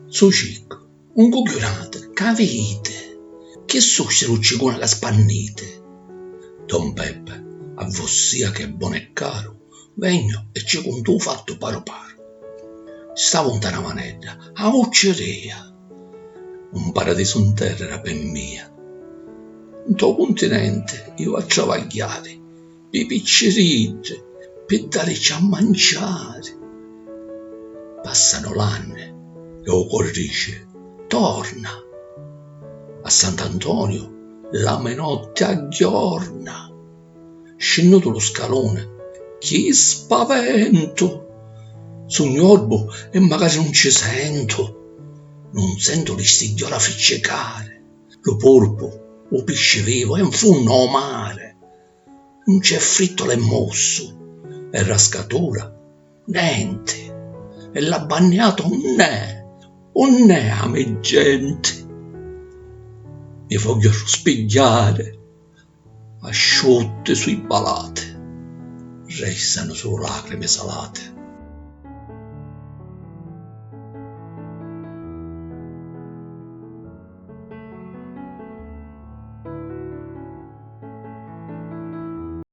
Su cicco, un cucchionato, capite? Che so se luccicona che spannite? Don Peppe, a vossia che è buono e caro, vegno e ci contò fatto paro paro. Stavo in una manetta, a ucceria. Un paradiso in terra era per mia. In tuo continente io a travagliare, per piccirite, per darci a mangiare. Passano l'anni e o cuore dice, torna. A Sant'Antonio la menotte aggiorna. Scenduto lo scalone, che spavento! Sognorbo e magari non ci sento. Non sento l'istigliola ficcicare, lo polpo, o pesce vivo e in fondo al mare. Non c'è frittolo e mosso, e rascatura, niente. E l'abbagnato non è a me gente. Mi voglio spigliare, asciutte sui balate, restano solo lacrime salate.